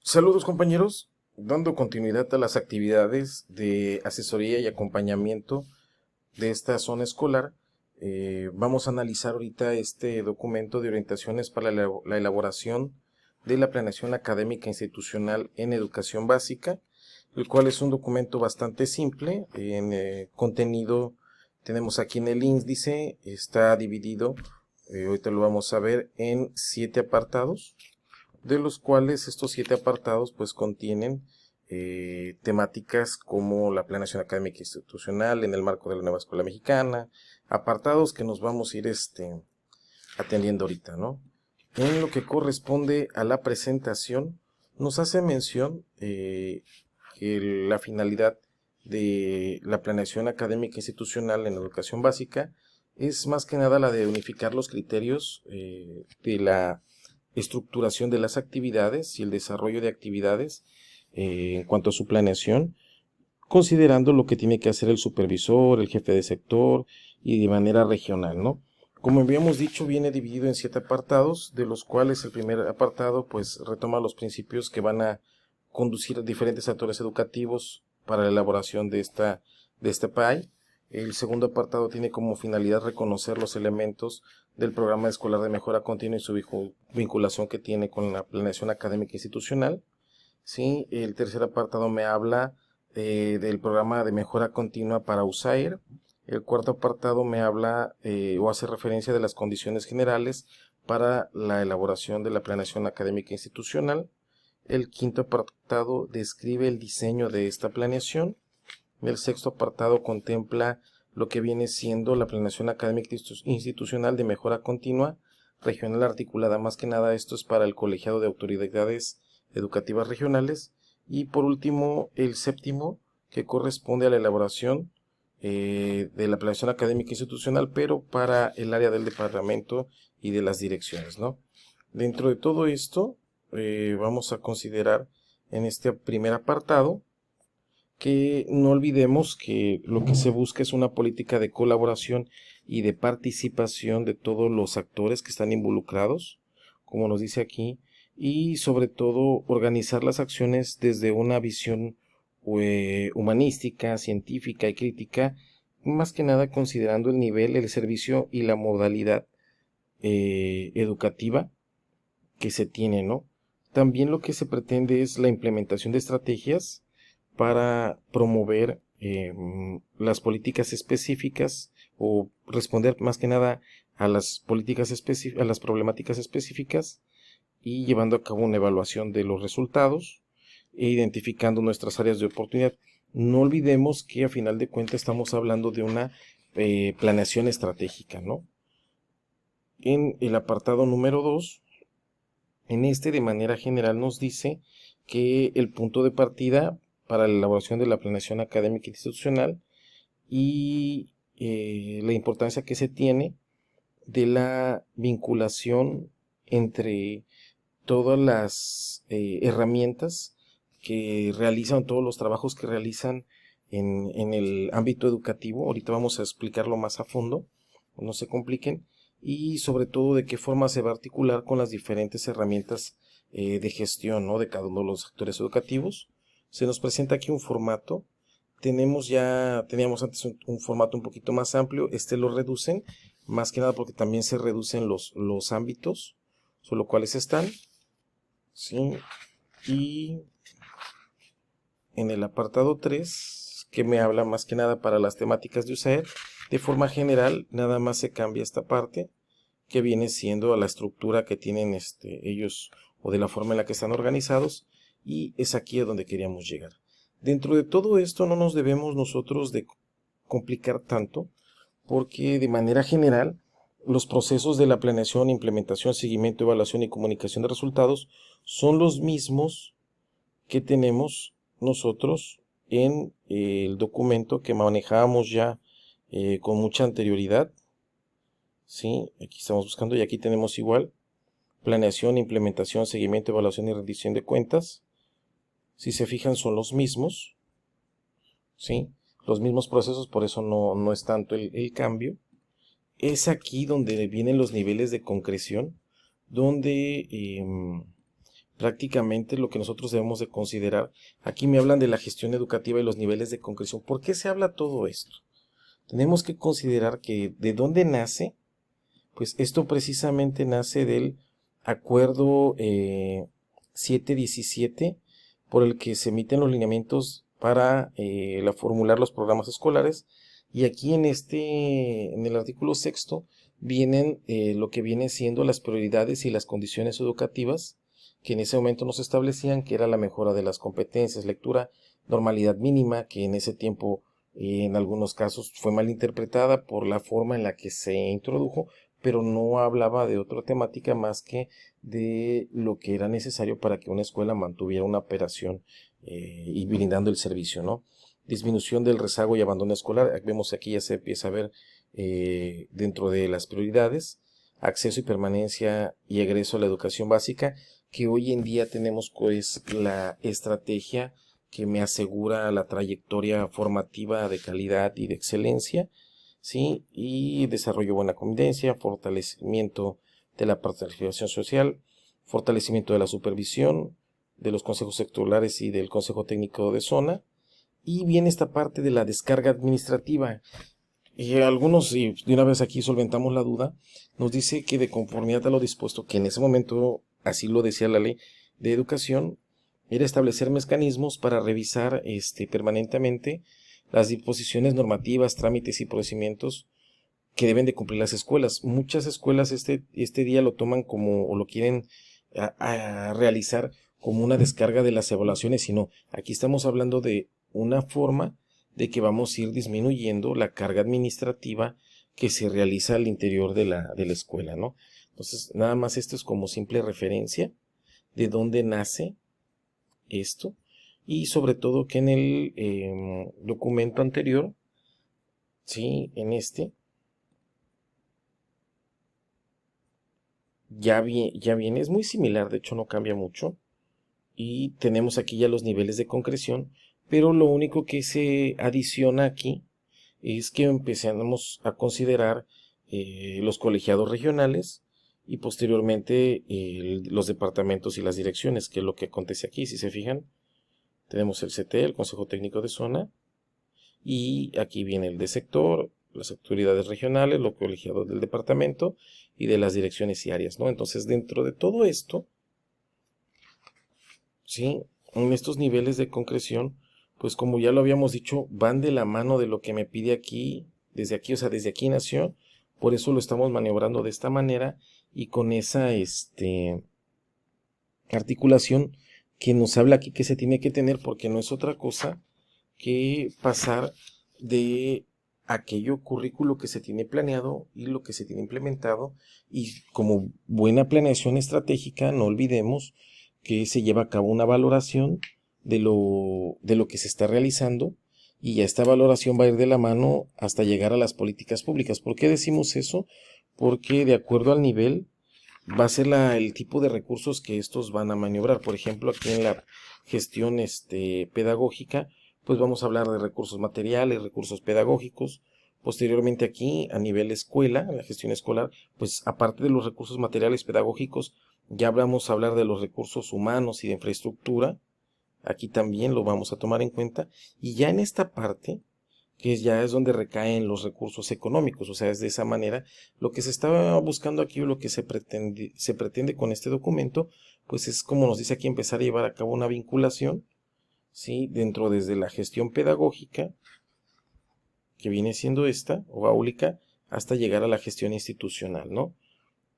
Saludos compañeros, dando continuidad a las actividades de asesoría y acompañamiento de esta zona escolar, vamos a analizar ahorita este documento de orientaciones para la elaboración de la planeación académica institucional en educación básica, el cual es un documento bastante simple. En contenido tenemos aquí en el índice, está dividido, ahorita lo vamos a ver, en 7 apartados, de los cuales estos 7 apartados pues contienen temáticas como la planeación académica institucional en el marco de la nueva escuela mexicana, apartados que nos vamos a ir atendiendo ahorita, ¿no? En lo que corresponde a la presentación, nos hace mención que la finalidad de la planeación académica institucional en educación básica es más que nada la de unificar los criterios de la estructuración de las actividades y el desarrollo de actividades en cuanto a su planeación, considerando lo que tiene que hacer el supervisor, el jefe de sector y de manera regional, ¿no? Como habíamos dicho, viene dividido en 7 apartados, de los cuales el primer apartado pues retoma los principios que van a conducir a diferentes actores educativos para la elaboración de este PAI. El segundo apartado tiene como finalidad reconocer los elementos del programa escolar de mejora continua y su vinculación que tiene con la planeación académica institucional. ¿Sí? El tercer apartado me habla del programa de mejora continua para USAIR. El cuarto apartado me habla o hace referencia de las condiciones generales para la elaboración de la planeación académica institucional. El quinto apartado describe el diseño de esta planeación. El sexto apartado contempla lo que viene siendo la planeación académica institucional de mejora continua regional articulada. Más que nada esto es para el colegiado de autoridades educativas regionales. Y por último, el séptimo, que corresponde a la elaboración de la planeación académica institucional, pero para el área del departamento y de las direcciones, ¿no? Dentro de todo esto, vamos a considerar en este primer apartado que no olvidemos que lo que se busca es una política de colaboración y de participación de todos los actores que están involucrados, como nos dice aquí, y sobre todo organizar las acciones desde una visión humanística, científica y crítica, más que nada considerando el nivel, el servicio y la modalidad educativa que se tiene, ¿no? También lo que se pretende es la implementación de estrategias para promover las políticas específicas o responder más que nada a las políticas a las problemáticas específicas y llevando a cabo una evaluación de los resultados e identificando nuestras áreas de oportunidad. No olvidemos que a final de cuentas estamos hablando de una planeación estratégica, ¿no? En el apartado número 2, en este de manera general nos dice que el punto de partida para la elaboración de la planeación académica institucional y la importancia que se tiene de la vinculación entre todas las herramientas que realizan, todos los trabajos que realizan en el ámbito educativo. Ahorita vamos a explicarlo más a fondo, no se compliquen, y sobre todo de qué forma se va a articular con las diferentes herramientas de gestión, ¿no?, de cada uno de los actores educativos. Se nos presenta aquí un formato. Teníamos antes un formato un poquito más amplio. Este lo reducen, más que nada porque también se reducen los ámbitos, solo cuáles están, ¿sí? Y en el apartado 3, que me habla más que nada para las temáticas de USAID, de forma general, nada más se cambia esta parte, que viene siendo a la estructura que tienen ellos o de la forma en la que están organizados, y es aquí a donde queríamos llegar. Dentro de todo esto no nos debemos nosotros de complicar tanto, porque de manera general los procesos de la planeación, implementación, seguimiento, evaluación y comunicación de resultados son los mismos que tenemos nosotros en el documento que manejábamos ya con mucha anterioridad. ¿Sí? Aquí estamos buscando y aquí tenemos igual planeación, implementación, seguimiento, evaluación y rendición de cuentas. Si se fijan, son los mismos, ¿sí? Los mismos procesos, por eso no es tanto el cambio. Es aquí donde vienen los niveles de concreción, donde prácticamente lo que nosotros debemos de considerar. Aquí me hablan de la gestión educativa y los niveles de concreción. ¿Por qué se habla todo esto? Tenemos que considerar que de dónde nace, pues esto precisamente nace del acuerdo 717 por el que se emiten los lineamientos para formular los programas escolares, y aquí en el artículo sexto vienen lo que viene siendo las prioridades y las condiciones educativas que en ese momento nos establecían, que era la mejora de las competencias, lectura, normalidad mínima, que en ese tiempo en algunos casos fue mal interpretada por la forma en la que se introdujo, pero no hablaba de otra temática más que de lo que era necesario para que una escuela mantuviera una operación y brindando el servicio, ¿no? Disminución del rezago y abandono escolar. Vemos aquí ya se empieza a ver dentro de las prioridades, acceso y permanencia y egreso a la educación básica, que hoy en día tenemos pues la estrategia que me asegura la trayectoria formativa de calidad y de excelencia, ¿sí? Y desarrollo de buena convivencia, fortalecimiento de la participación social, fortalecimiento de la supervisión, de los consejos sectoriales y del consejo técnico de zona, y viene esta parte de la descarga administrativa. Y algunos, y de una vez aquí solventamos la duda, nos dice que de conformidad a lo dispuesto, que en ese momento así lo decía la ley de educación, era establecer mecanismos para revisar permanentemente las disposiciones normativas, trámites y procedimientos que deben de cumplir las escuelas. Muchas escuelas este día lo toman como, o lo quieren a realizar como una descarga de las evaluaciones, y no, aquí estamos hablando de una forma de que vamos a ir disminuyendo la carga administrativa que se realiza al interior de la escuela, ¿no? Entonces, nada más esto es como simple referencia de dónde nace esto, y sobre todo que en el documento anterior, sí, en ya viene, es muy similar, de hecho no cambia mucho, y tenemos aquí ya los niveles de concreción, pero lo único que se adiciona aquí es que empezamos a considerar los colegiados regionales y posteriormente los departamentos y las direcciones, que es lo que acontece aquí. Si se fijan, tenemos el CT, el Consejo Técnico de Zona, y aquí viene el de sector, las autoridades regionales, los colegiados del departamento y de las direcciones y áreas, ¿no? Entonces, dentro de todo esto, ¿sí? En estos niveles de concreción, pues como ya lo habíamos dicho, van de la mano de lo que me pide aquí, o sea, desde aquí nació, por eso lo estamos maniobrando de esta manera y con esa articulación que nos habla aquí que se tiene que tener, porque no es otra cosa que pasar de aquello currículo que se tiene planeado y lo que se tiene implementado, y como buena planeación estratégica no olvidemos que se lleva a cabo una valoración de lo que se está realizando, y esta valoración va a ir de la mano hasta llegar a las políticas públicas. ¿Por qué decimos eso? Porque de acuerdo al nivel va a ser el tipo de recursos que estos van a maniobrar. Por ejemplo, aquí en la gestión pedagógica, pues vamos a hablar de recursos materiales, recursos pedagógicos. Posteriormente aquí, a nivel escuela, la gestión escolar, pues aparte de los recursos materiales pedagógicos, ya vamos a hablar de los recursos humanos y de infraestructura. Aquí también lo vamos a tomar en cuenta. Y ya en esta parte, que ya es donde recaen los recursos económicos, o sea, es de esa manera lo que se estaba buscando aquí, o lo que se pretende con este documento, pues es, como nos dice aquí, empezar a llevar a cabo una vinculación, ¿sí? Dentro desde la gestión pedagógica, que viene siendo esta, o áulica, hasta llegar a la gestión institucional, ¿no?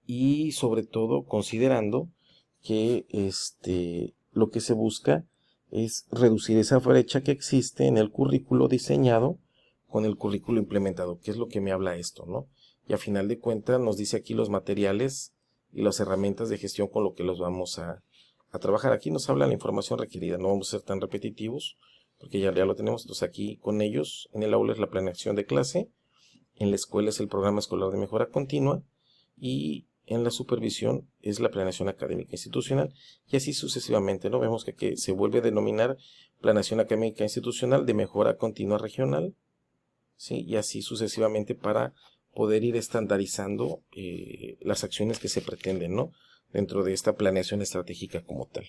Y sobre todo considerando que lo que se busca es reducir esa brecha que existe en el currículo diseñado con el currículo implementado, que es lo que me habla esto, ¿no? Y a final de cuentas nos dice aquí los materiales y las herramientas de gestión con lo que los vamos a trabajar. Aquí nos habla la información requerida, no vamos a ser tan repetitivos, porque ya lo tenemos. Entonces aquí con ellos, en el aula es la planeación de clase, en la escuela es el programa escolar de mejora continua, y en la supervisión es la planeación académica institucional, y así sucesivamente, ¿no? Vemos que aquí se vuelve a denominar planeación académica institucional de mejora continua regional, ¿sí? Y así sucesivamente para poder ir estandarizando las acciones que se pretenden, ¿no? dentro de esta planeación estratégica como tal.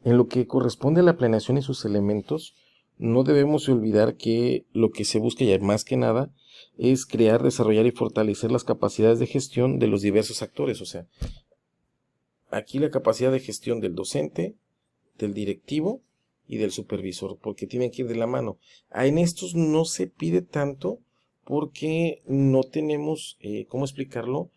En lo que corresponde a la planeación y sus elementos, no debemos olvidar que lo que se busca ya más que nada es crear, desarrollar y fortalecer las capacidades de gestión de los diversos actores. O sea, aquí la capacidad de gestión del docente, del directivo y del supervisor, porque tienen que ir de la mano. En estos no se pide tanto porque no tenemos, ¿cómo explicarlo?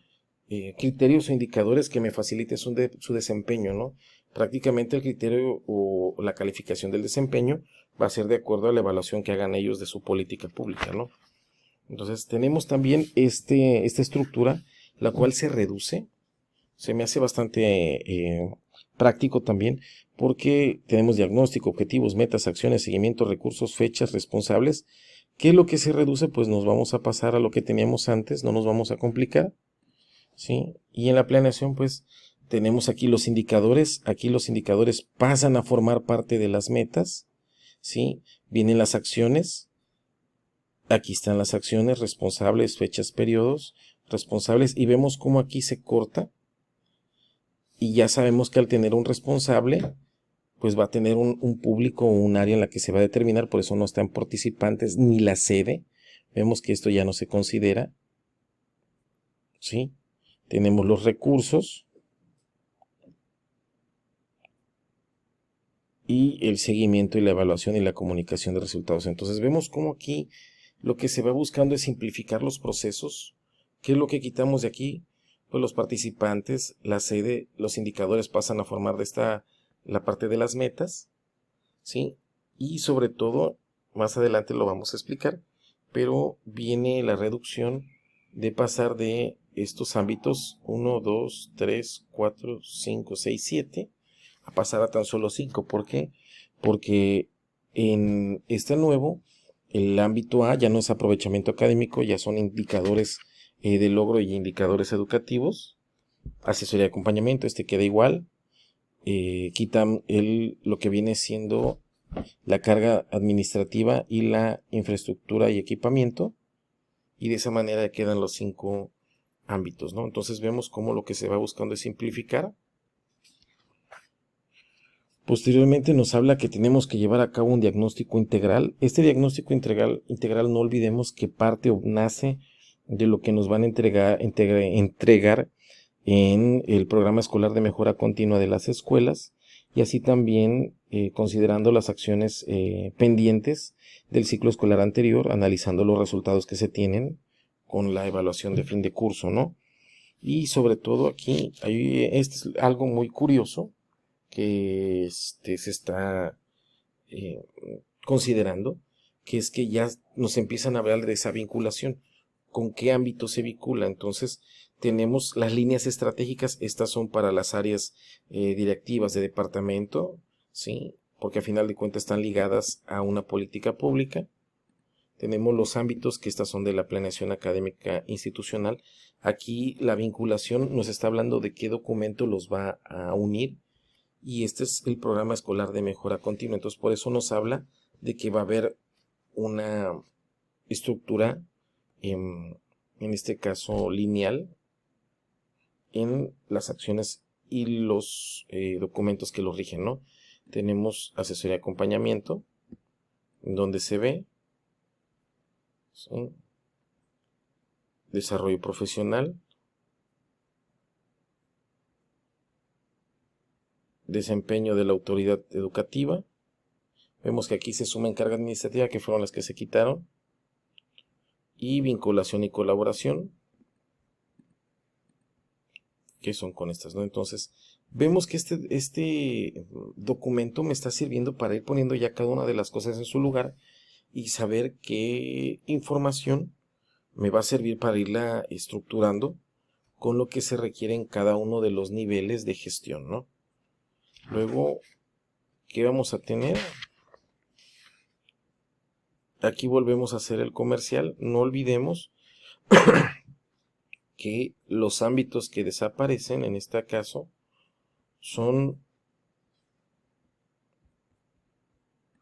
Criterios o indicadores que me faciliten su desempeño, ¿no? Prácticamente el criterio o la calificación del desempeño va a ser de acuerdo a la evaluación que hagan ellos de su política pública, ¿no? Entonces tenemos también esta estructura, la cual se reduce. Se me hace bastante práctico también, porque tenemos diagnóstico, objetivos, metas, acciones, seguimiento, recursos, fechas, responsables. ¿Qué es lo que se reduce? Pues nos vamos a pasar a lo que teníamos antes, no nos vamos a complicar, ¿sí? Y en la planeación, pues, tenemos aquí los indicadores. Aquí los indicadores pasan a formar parte de las metas, ¿sí? Vienen las acciones. Aquí están las acciones, responsables, fechas, periodos, responsables. Y vemos cómo aquí se corta. Y ya sabemos que al tener un responsable, pues va a tener un público o un área en la que se va a determinar. Por eso no están participantes ni la sede. Vemos que esto ya no se considera, ¿sí? Tenemos los recursos y el seguimiento y la evaluación y la comunicación de resultados. Entonces vemos cómo aquí lo que se va buscando es simplificar los procesos. ¿Qué es lo que quitamos de aquí? Pues los participantes, la sede, los indicadores pasan a formar la parte de las metas, ¿sí? Y sobre todo, más adelante lo vamos a explicar, pero viene la reducción de pasar de estos ámbitos 1, 2, 3, 4, 5, 6, 7 a pasar a tan solo 5. ¿Por qué? Porque en este nuevo, el ámbito A ya no es aprovechamiento académico, ya son indicadores de logro y indicadores educativos. Asesoría y acompañamiento, este queda igual. Quitan lo que viene siendo la carga administrativa y la infraestructura y equipamiento, y de esa manera quedan los 5 ámbitos, ¿no? Entonces vemos cómo lo que se va buscando es simplificar. Posteriormente nos habla que tenemos que llevar a cabo un diagnóstico integral. Este diagnóstico integral no olvidemos que parte o nace de lo que nos van a entregar en el programa escolar de mejora continua de las escuelas, y así también considerando las acciones pendientes del ciclo escolar anterior, analizando los resultados que se tienen con la evaluación de fin de curso, ¿no? Y sobre todo aquí este es algo muy curioso que se está considerando, que es que ya nos empiezan a hablar de esa vinculación. ¿Con qué ámbito se vincula? Entonces tenemos las líneas estratégicas. Estas son para las áreas directivas de departamento, ¿sí? Porque a final de cuentas están ligadas a una política pública. Tenemos los ámbitos, que estas son de la planeación académica institucional. Aquí la vinculación nos está hablando de qué documento los va a unir, y este es el programa escolar de mejora continua. Entonces por eso nos habla de que va a haber una estructura, en este caso lineal, en las acciones y los documentos que los rigen, ¿no? Tenemos asesoría y acompañamiento, donde se ve, ¿sí? Desarrollo profesional, desempeño de la autoridad educativa. Vemos que aquí se suma carga administrativa, que fueron las que se quitaron, y vinculación y colaboración, que son con estas, ¿no? Entonces vemos que este documento me está sirviendo para ir poniendo ya cada una de las cosas en su lugar y saber qué información me va a servir para irla estructurando con lo que se requiere en cada uno de los niveles de gestión, ¿no? Luego, ¿qué vamos a tener? Aquí volvemos a hacer el comercial. No olvidemos que los ámbitos que desaparecen en este caso son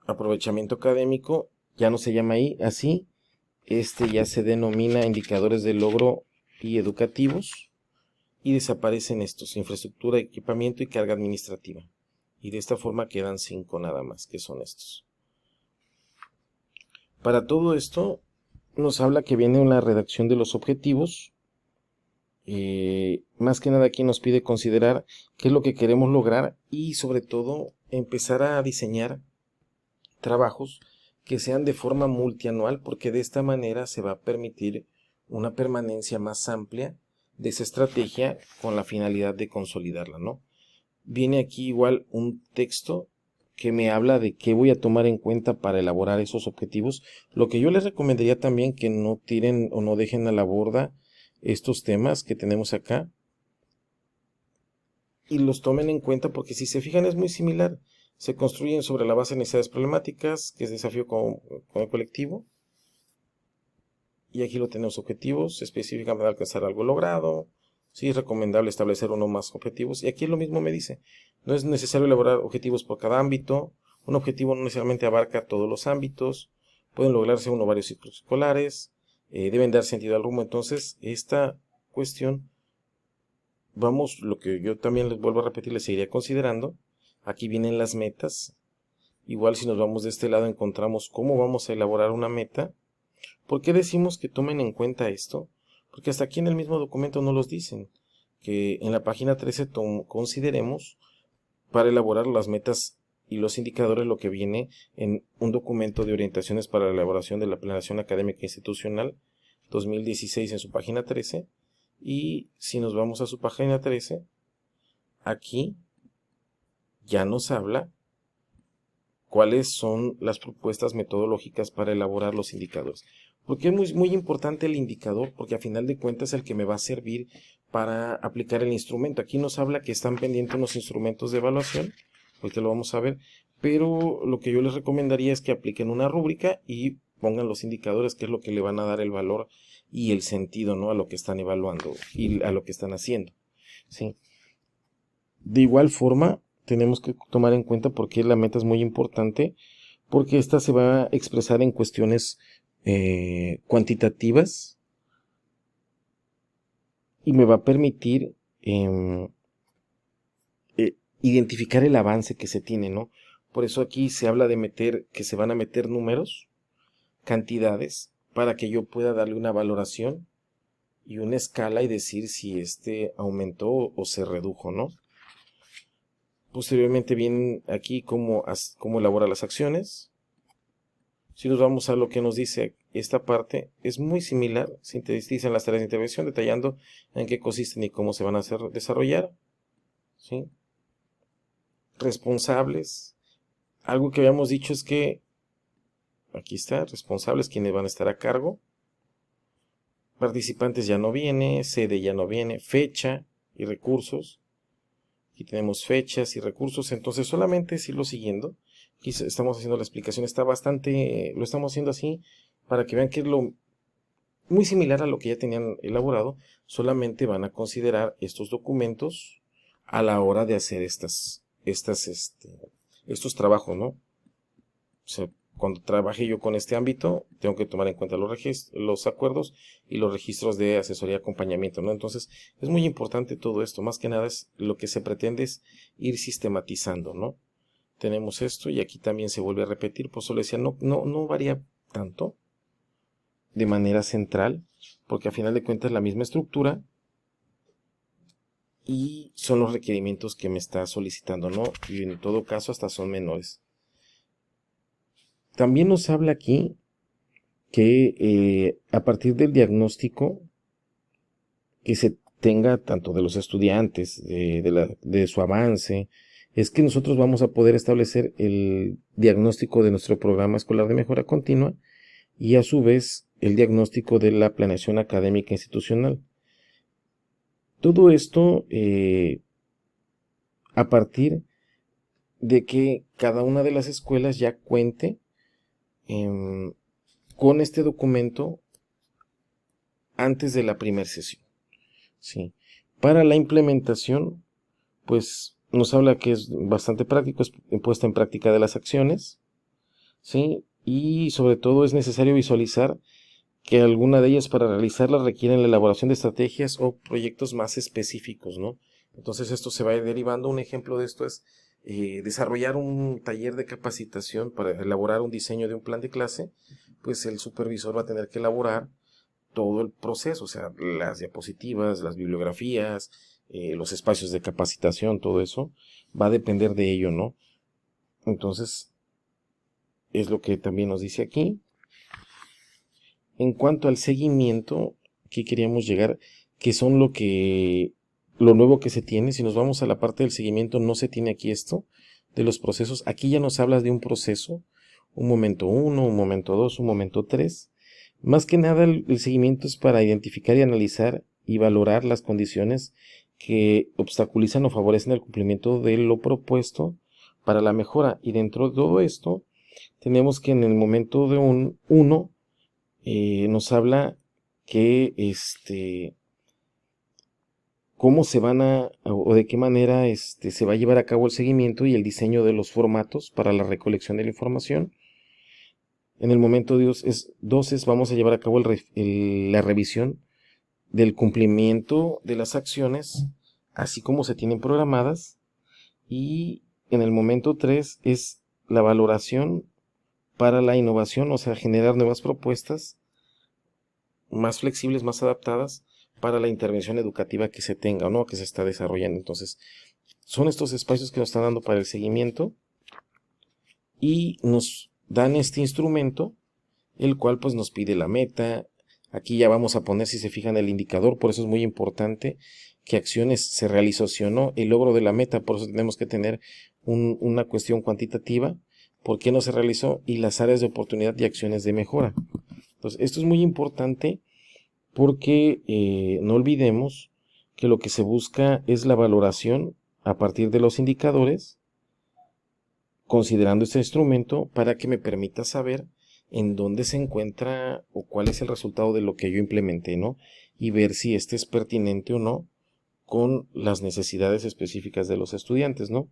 aprovechamiento académico, ya no se llama ahí así, ya se denomina indicadores de logro y educativos, y desaparecen estos, infraestructura, equipamiento y carga administrativa. Y de esta forma quedan 5 nada más, que son estos. Para todo esto nos habla que viene una redacción de los objetivos. Más que nada aquí nos pide considerar qué es lo que queremos lograr y sobre todo empezar a diseñar trabajos que sean de forma multianual, porque de esta manera se va a permitir una permanencia más amplia de esa estrategia con la finalidad de consolidarla, ¿no? Viene aquí igual un texto que me habla de qué voy a tomar en cuenta para elaborar esos objetivos. Lo que yo les recomendaría también que no tiren o no dejen a la borda estos temas que tenemos acá y los tomen en cuenta, porque si se fijan es muy similar. Se construyen sobre la base de necesidades problemáticas, que es desafío con el colectivo. Y aquí lo tenemos: objetivos, específicamente alcanzar algo logrado. Sí, es recomendable establecer uno o más objetivos. Y aquí lo mismo me dice: no es necesario elaborar objetivos por cada ámbito. Un objetivo no necesariamente abarca todos los ámbitos. Pueden lograrse uno o varios ciclos escolares. Deben dar sentido al rumbo. Entonces, esta cuestión, vamos, lo que yo también les vuelvo a repetir, les seguiría considerando. Aquí vienen las metas. Igual si nos vamos de este lado encontramos cómo vamos a elaborar una meta. ¿Por qué decimos que tomen en cuenta esto? Porque hasta aquí en el mismo documento nos los dicen, que en la página 13 consideremos para elaborar las metas y los indicadores lo que viene en un documento de orientaciones para la elaboración de la planeación académica institucional 2016 en su página 13. Y si nos vamos a su página 13, aquí ya nos habla cuáles son las propuestas metodológicas para elaborar los indicadores. Porque es muy importante el indicador, porque a final de cuentas es el que me va a servir para aplicar el instrumento. Aquí nos habla que están pendientes unos instrumentos de evaluación, ahorita lo vamos a ver, pero lo que yo les recomendaría es que apliquen una rúbrica y pongan los indicadores, que es lo que le van a dar el valor y el sentido, ¿no?, a lo que están evaluando y a lo que están haciendo, ¿sí? De igual forma, tenemos que tomar en cuenta por qué la meta es muy importante, porque esta se va a expresar en cuestiones cuantitativas y me va a permitir identificar el avance que se tiene, ¿no? Por eso aquí se habla de que se van a meter números, cantidades, para que yo pueda darle una valoración y una escala y decir si este aumentó o se redujo, ¿no? Posteriormente vienen aquí cómo elabora las acciones. Si nos vamos a lo que nos dice esta parte, es muy similar. Sintetizan las tareas de intervención, detallando en qué consisten y cómo se van a desarrollar, ¿sí? Responsables. Algo que habíamos dicho es que, aquí está, responsables, quienes van a estar a cargo. Participantes ya no viene, sede ya no viene, fecha y recursos. Aquí tenemos fechas y recursos, entonces solamente es irlo siguiendo. Aquí estamos haciendo la explicación, lo estamos haciendo así para que vean que es muy similar a lo que ya tenían elaborado. Solamente van a considerar estos documentos a la hora de hacer estos trabajos, ¿no? O sea, cuando trabaje yo con este ámbito, tengo que tomar en cuenta los acuerdos y los registros de asesoría y acompañamiento, ¿no? Entonces, es muy importante todo esto. Más que nada, lo que se pretende es ir sistematizando, ¿no? Tenemos esto y aquí también se vuelve a repetir. Pues solo decía, no varía tanto de manera central, porque a final de cuentas es la misma estructura y son los requerimientos que me está solicitando, ¿no? Y en todo caso hasta son menores. También nos habla aquí que a partir del diagnóstico que se tenga tanto de los estudiantes, de su avance, es que nosotros vamos a poder establecer el diagnóstico de nuestro programa escolar de mejora continua y a su vez el diagnóstico de la planeación académica institucional. Todo esto a partir de que cada una de las escuelas ya cuente con este documento antes de la primera sesión, ¿sí? Para la implementación, pues nos habla que es bastante práctico, es puesta en práctica de las acciones, ¿sí? Y sobre todo es necesario visualizar que alguna de ellas para realizarlas requieren la elaboración de estrategias o proyectos más específicos, ¿no? Entonces esto se va derivando. Un ejemplo de esto es desarrollar un taller de capacitación para elaborar un diseño de un plan de clase. Pues el supervisor va a tener que elaborar todo el proceso, o sea, las diapositivas, las bibliografías, los espacios de capacitación, todo eso va a depender de ello, ¿no? Entonces, es lo que también nos dice aquí. En cuanto al seguimiento, que queríamos llegar, que son lo nuevo que se tiene. Si nos vamos a la parte del seguimiento, no se tiene aquí esto de los procesos. Aquí ya nos hablas de un proceso, un momento 1, un momento 2, un momento 3. Más que nada el seguimiento es para identificar y analizar y valorar las condiciones que obstaculizan o favorecen el cumplimiento de lo propuesto para la mejora. Y dentro de todo esto, tenemos que en el momento de un 1 nos habla que cómo se van o de qué manera se va a llevar a cabo el seguimiento y el diseño de los formatos para la recolección de la información. En el momento 2 vamos a llevar a cabo la revisión del cumplimiento de las acciones, así como se tienen programadas. Y en el momento 3 es la valoración para la innovación, o sea, generar nuevas propuestas más flexibles, más adaptadas para la intervención educativa que se tenga, ¿no? Que se está desarrollando. Entonces, son estos espacios que nos están dando para el seguimiento y nos dan este instrumento, el cual pues nos pide la meta. Aquí ya vamos a poner, si se fijan, el indicador. Por eso es muy importante qué acciones se realizó, sí o no, el logro de la meta. Por eso tenemos que tener una cuestión cuantitativa, por qué no se realizó y las áreas de oportunidad y acciones de mejora. Entonces, esto es muy importante porque no olvidemos que lo que se busca es la valoración a partir de los indicadores, considerando este instrumento para que me permita saber en dónde se encuentra o cuál es el resultado de lo que yo implementé, ¿no? Y ver si este es pertinente o no con las necesidades específicas de los estudiantes, ¿no?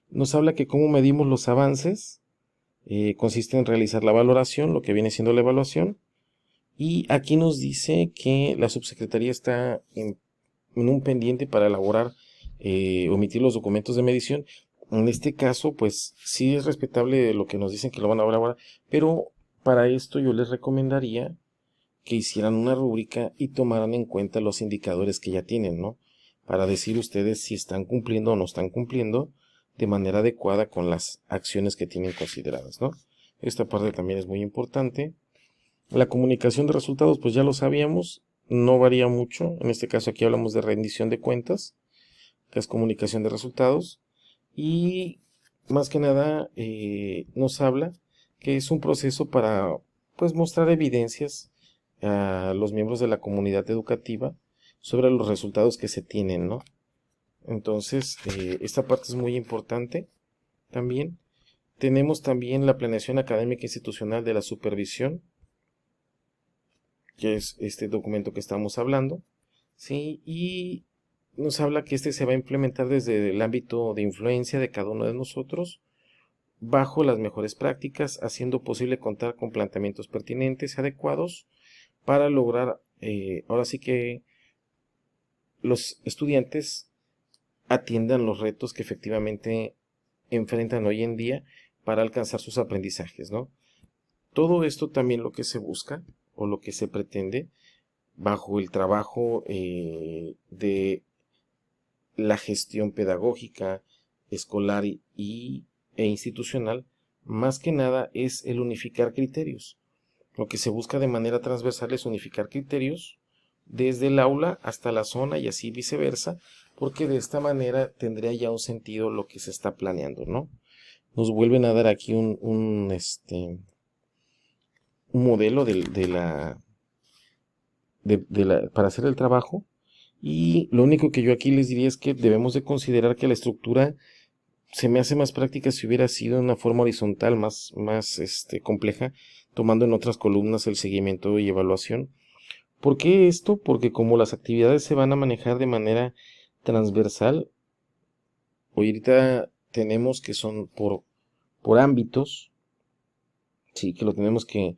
Nos habla que cómo medimos los avances, consiste en realizar la valoración, lo que viene siendo la evaluación, y aquí nos dice que la subsecretaría está en un pendiente para elaborar, omitir los documentos de medición. En este caso, pues sí es respetable lo que nos dicen que lo van a elaborar, pero para esto yo les recomendaría que hicieran una rúbrica y tomaran en cuenta los indicadores que ya tienen, ¿no? Para decir ustedes si están cumpliendo o no están cumpliendo de manera adecuada con las acciones que tienen consideradas, ¿no? Esta parte también es muy importante. La comunicación de resultados, pues ya lo sabíamos, no varía mucho. En este caso aquí hablamos de rendición de cuentas, que es comunicación de resultados. Y más que nada nos habla que es un proceso para pues mostrar evidencias a los miembros de la comunidad educativa sobre los resultados que se tienen, ¿no? Entonces, esta parte es muy importante también. Tenemos también la planeación académica institucional de la supervisión, que es este documento que estamos hablando, ¿sí? Y nos habla que este se va a implementar desde el ámbito de influencia de cada uno de nosotros, bajo las mejores prácticas, haciendo posible contar con planteamientos pertinentes y adecuados para lograr, ahora sí que los estudiantes atiendan los retos que efectivamente enfrentan hoy en día para alcanzar sus aprendizajes, ¿no? Todo esto también lo que se busca o lo que se pretende bajo el trabajo de la gestión pedagógica, escolar e institucional, más que nada es el unificar criterios. Lo que se busca de manera transversal es unificar criterios desde el aula hasta la zona y así viceversa, porque de esta manera tendría ya un sentido lo que se está planeando, ¿no? Nos vuelven a dar aquí un modelo para hacer el trabajo. Y lo único que yo aquí les diría es que debemos de considerar que la estructura se me hace más práctica si hubiera sido en una forma horizontal, más compleja, tomando en otras columnas el seguimiento y evaluación. ¿Por qué esto? Porque como las actividades se van a manejar de manera transversal, ahorita tenemos que son por ámbitos, sí, que lo tenemos que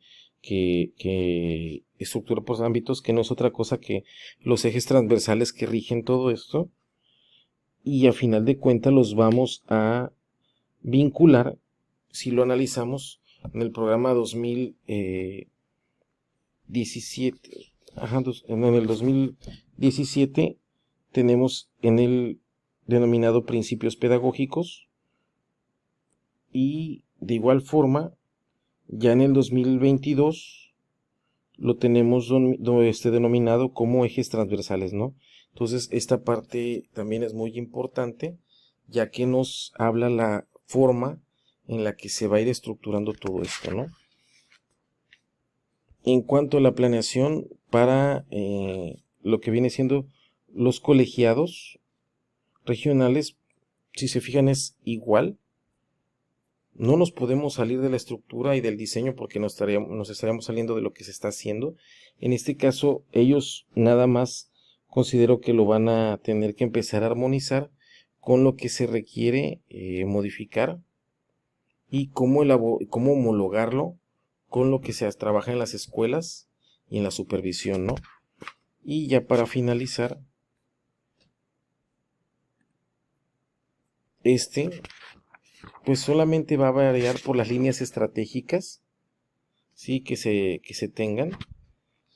estructura por ámbitos, que no es otra cosa que los ejes transversales que rigen todo esto, y a final de cuentas los vamos a vincular, si lo analizamos, en el programa 2017, en el 2017 tenemos en el denominado principios pedagógicos, y de igual forma ya en el 2022 lo tenemos denominado como ejes transversales, ¿no? Entonces esta parte también es muy importante, ya que nos habla la forma en la que se va a ir estructurando todo esto, ¿no? En cuanto a la planeación para lo que viene siendo los colegiados regionales, si se fijan es igual. No nos podemos salir de la estructura y del diseño porque nos estaríamos saliendo de lo que se está haciendo. En este caso, ellos nada más considero que lo van a tener que empezar a armonizar con lo que se requiere modificar y cómo homologarlo con lo que se trabaja en las escuelas y en la supervisión, ¿no? Y ya para finalizar, pues solamente va a variar por las líneas estratégicas, ¿sí? que se tengan,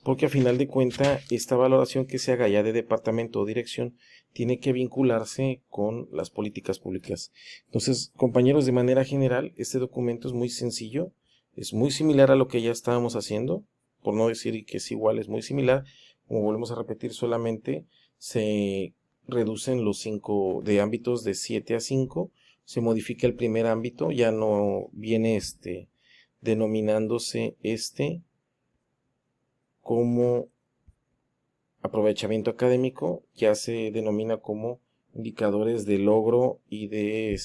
porque a final de cuentas esta valoración que se haga ya de departamento o dirección tiene que vincularse con las políticas públicas. Entonces, compañeros, de manera general, este documento es muy sencillo, es muy similar a lo que ya estábamos haciendo, por no decir que es igual, es muy similar. Como volvemos a repetir, solamente se reducen los 5 de ámbitos de 7 a 5, se modifica el primer ámbito, ya no viene denominándose como aprovechamiento académico, ya se denomina como indicadores de logro y de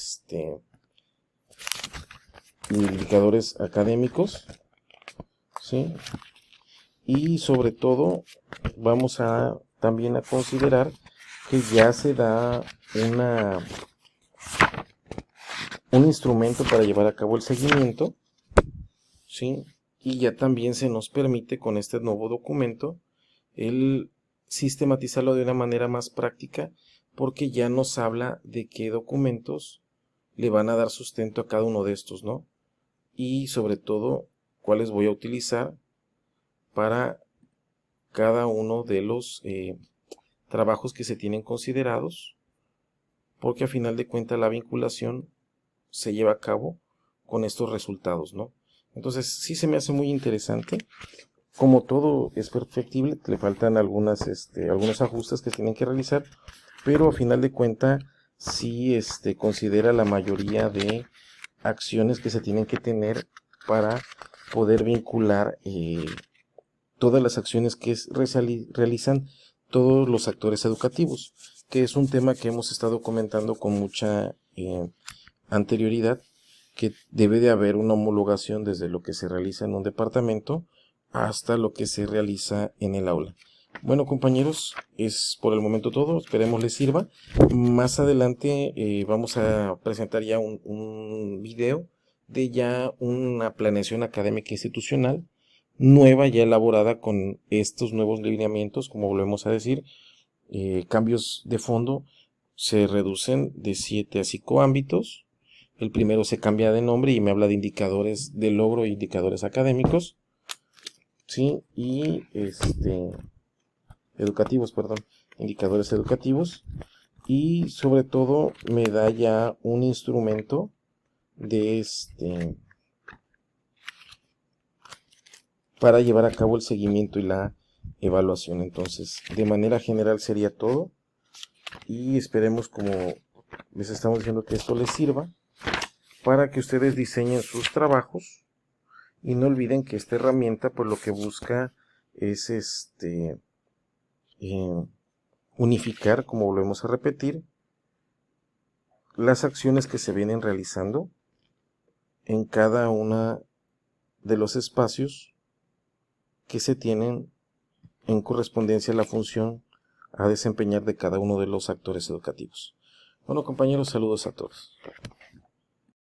indicadores académicos, ¿sí? Y sobre todo vamos a también a considerar que ya se da un instrumento para llevar a cabo el seguimiento, ¿sí? Y ya también se nos permite con este nuevo documento el sistematizarlo de una manera más práctica, porque ya nos habla de qué documentos le van a dar sustento a cada uno de estos, ¿no? Y sobre todo, cuáles voy a utilizar para cada uno de los trabajos que se tienen considerados, porque a final de cuentas la vinculación se lleva a cabo con estos resultados, ¿no? Entonces sí se me hace muy interesante. Como todo es perfectible, le faltan algunos ajustes que tienen que realizar, pero a final de cuentas sí considera la mayoría de acciones que se tienen que tener para poder vincular todas las acciones que realizan todos los actores educativos, que es un tema que hemos estado comentando con mucha anterioridad, que debe de haber una homologación desde lo que se realiza en un departamento hasta lo que se realiza en el aula. Bueno, compañeros, es por el momento todo, esperemos les sirva. Más adelante vamos a presentar ya un video de ya una planeación académica institucional nueva, ya elaborada con estos nuevos lineamientos, como volvemos a decir, cambios de fondo se reducen de 7 a 5 ámbitos. El primero se cambia de nombre y me habla de indicadores de logro e indicadores académicos, ¿sí? Y educativos, perdón, indicadores educativos, y sobre todo me da ya un instrumento de para llevar a cabo el seguimiento y la evaluación. Entonces, de manera general sería todo, y esperemos, como les estamos diciendo, que esto les sirva para que ustedes diseñen sus trabajos, y no olviden que esta herramienta pues lo que busca es unificar, como volvemos a repetir, las acciones que se vienen realizando en cada una de los espacios que se tienen en correspondencia a la función a desempeñar de cada uno de los actores educativos. Bueno, compañeros, saludos a todos.